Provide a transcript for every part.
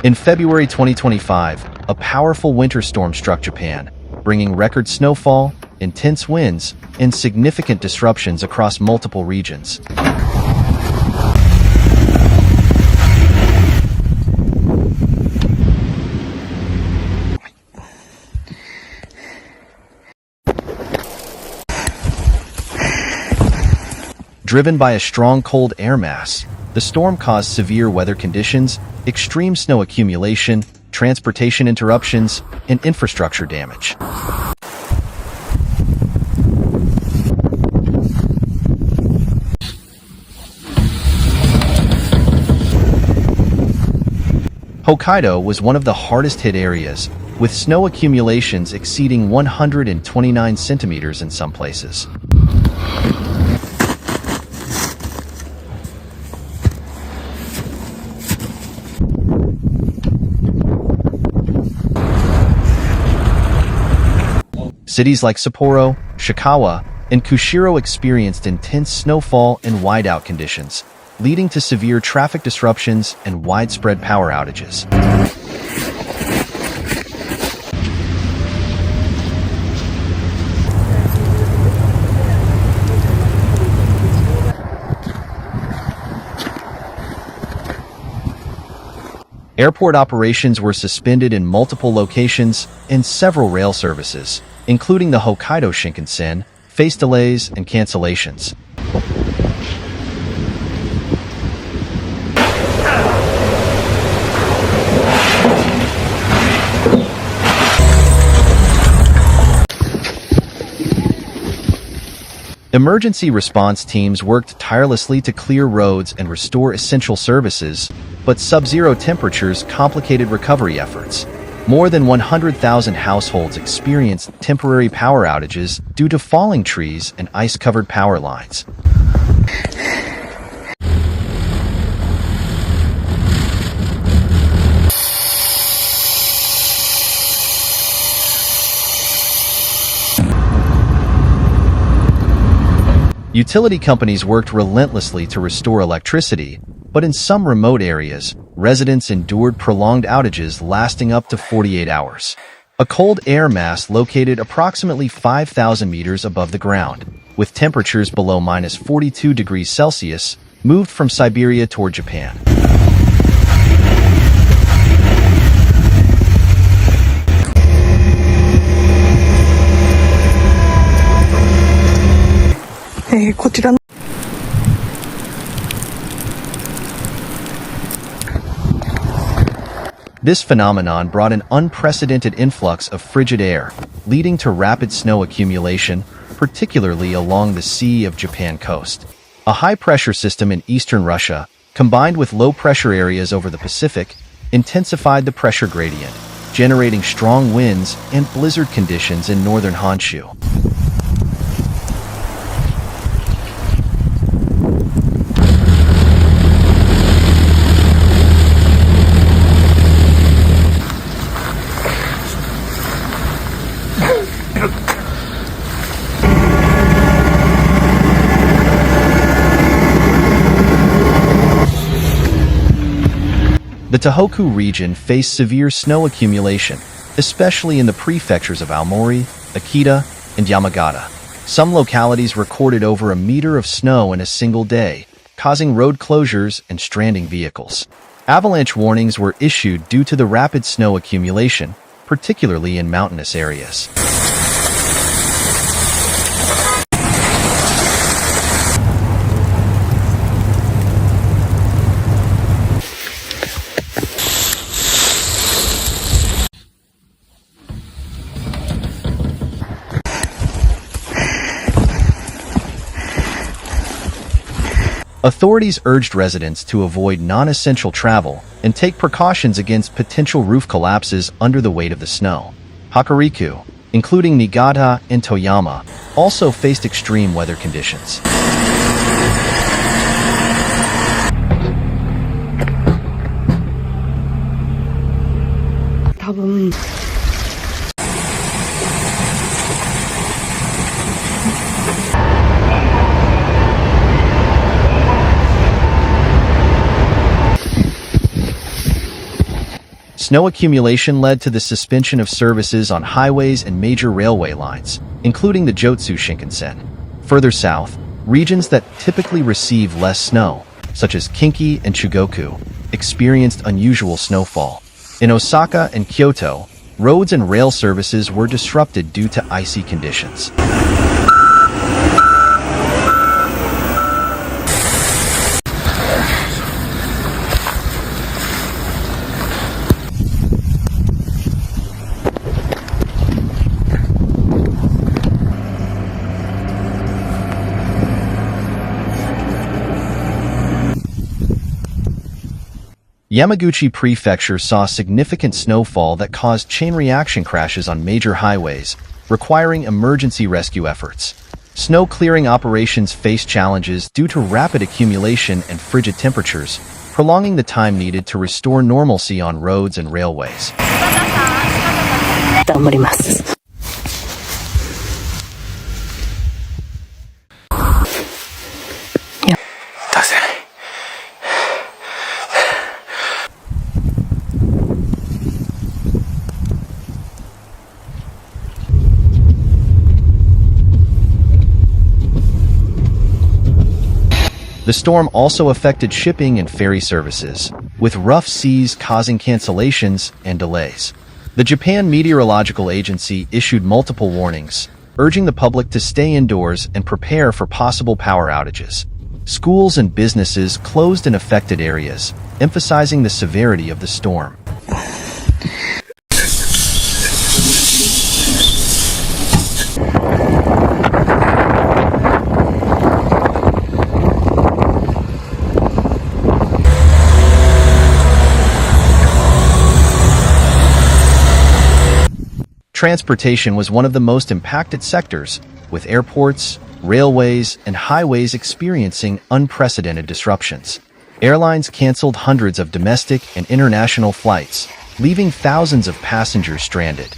In February 2025, a powerful winter storm struck Japan, bringing record snowfall, intense winds, and significant disruptions across multiple regions. Driven by a strong cold air mass, the storm caused severe weather conditions, extreme snow accumulation, transportation interruptions, and infrastructure damage. Hokkaido was one of the hardest-hit areas, with snow accumulations exceeding 129 centimeters in some places. Cities like Sapporo, Shikawa, and Kushiro experienced intense snowfall and whiteout conditions, leading to severe traffic disruptions and widespread power outages. Airport operations were suspended in multiple locations, and several rail services, including the Hokkaido Shinkansen, faced delays and cancellations. Emergency response teams worked tirelessly to clear roads and restore essential services, but sub-zero temperatures complicated recovery efforts. More than 100,000 households experienced temporary power outages due to falling trees and ice-covered power lines. Utility companies worked relentlessly to restore electricity, but in some remote areas, residents endured prolonged outages lasting up to 48 hours. A cold air mass located approximately 5,000 meters above the ground, with temperatures below -42 degrees Celsius, moved from Siberia toward Japan. This phenomenon brought an unprecedented influx of frigid air, leading to rapid snow accumulation, particularly along the Sea of Japan coast. A high-pressure system in eastern Russia, combined with low-pressure areas over the Pacific, intensified the pressure gradient, generating strong winds and blizzard conditions in northern Honshu. The Tohoku region faced severe snow accumulation, especially in the prefectures of Aomori, Akita, and Yamagata. Some localities recorded over a meter of snow in a single day, causing road closures and stranding vehicles. Avalanche warnings were issued due to the rapid snow accumulation, particularly in mountainous areas. Authorities urged residents to avoid non-essential travel and take precautions against potential roof collapses under the weight of the snow. Hokuriku, including Niigata and Toyama, also faced extreme weather conditions. Snow accumulation led to the suspension of services on highways and major railway lines, including the Jotsu Shinkansen. Further south, regions that typically receive less snow, such as Kinki and Chugoku, experienced unusual snowfall. In Osaka and Kyoto, roads and rail services were disrupted due to icy conditions. Yamaguchi Prefecture saw significant snowfall that caused chain reaction crashes on major highways, requiring emergency rescue efforts. Snow clearing operations faced challenges due to rapid accumulation and frigid temperatures, prolonging the time needed to restore normalcy on roads and railways. 頑張ります。出せない。The storm also affected shipping and ferry services, with rough seas causing cancellations and delays. The Japan Meteorological Agency issued multiple warnings, urging the public to stay indoors and prepare for possible power outages. Schools and businesses closed in affected areas, emphasizing the severity of the storm. Transportation was one of the most impacted sectors, with airports, railways, and highways experiencing unprecedented disruptions. Airlines canceled hundreds of domestic and international flights, leaving thousands of passengers stranded.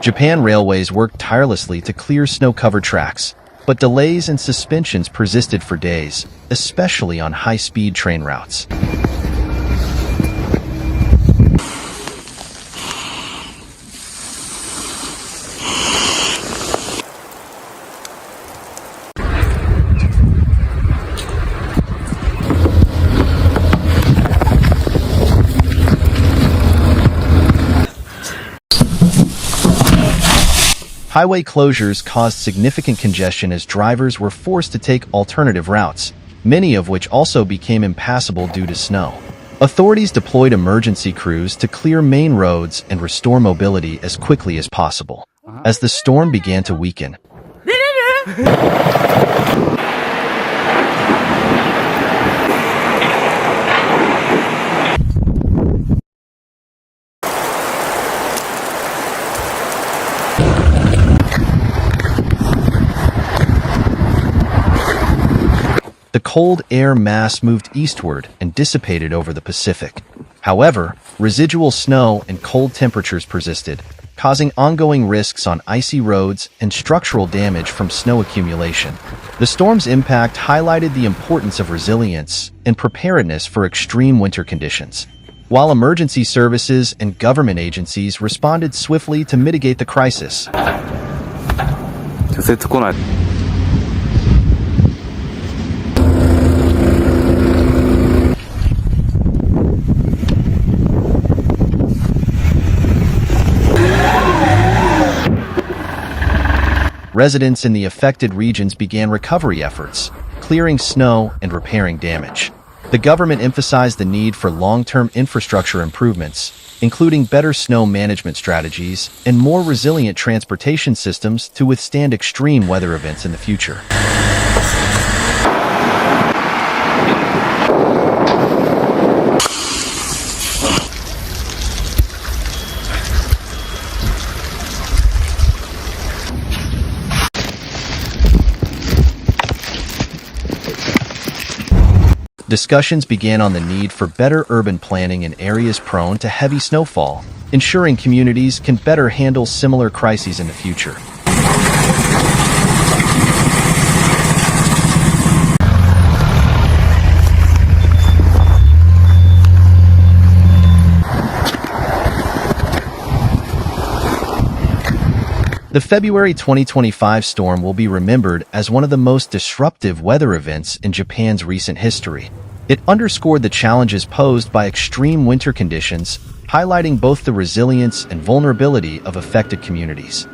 Japan Railways worked tirelessly to clear snow-covered tracks, but delays and suspensions persisted for days, especially on high-speed train routes. Highway closures caused significant congestion as drivers were forced to take alternative routes, many of which also became impassable due to snow. Authorities deployed emergency crews to clear main roads and restore mobility as quickly as possible. As the storm began to weaken, the cold air mass moved eastward and dissipated over the Pacific. However, residual snow and cold temperatures persisted, causing ongoing risks on icy roads and structural damage from snow accumulation. The storm's impact highlighted the importance of resilience and preparedness for extreme winter conditions. While emergency services and government agencies responded swiftly to mitigate the crisis. Residents in the affected regions began recovery efforts, clearing snow and repairing damage. The government emphasized the need for long-term infrastructure improvements, including better snow management strategies and more resilient transportation systems to withstand extreme weather events in the future. Discussions began on the need for better urban planning in areas prone to heavy snowfall, ensuring communities can better handle similar crises in the future. The February 2025 storm will be remembered as one of the most disruptive weather events in Japan's recent history. It underscored the challenges posed by extreme winter conditions, highlighting both the resilience and vulnerability of affected communities.